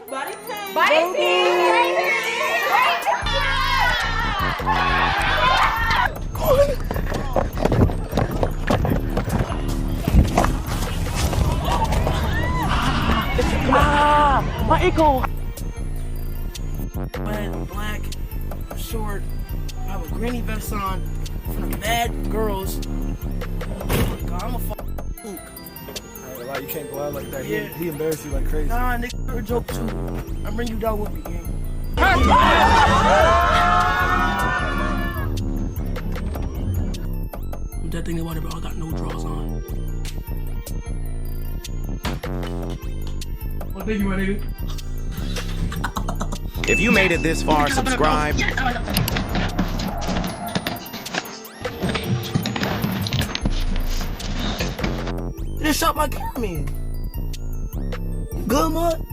Body paint. Body paint. My ankle. Red, black, short. I have a granny vest on. From the bad girls. Oh my God, I'm a fuck. Like, you can't go out like that. Yeah. He embarrassed you like crazy. Nah, nigga, you're a joke too. I'm bringing you down with me, gang. I'm dead thinking about it, bro. I got no drawers on. Well, thank you, my nigga. If you made it this far, subscribe. They just shot my cameraman. Good, man.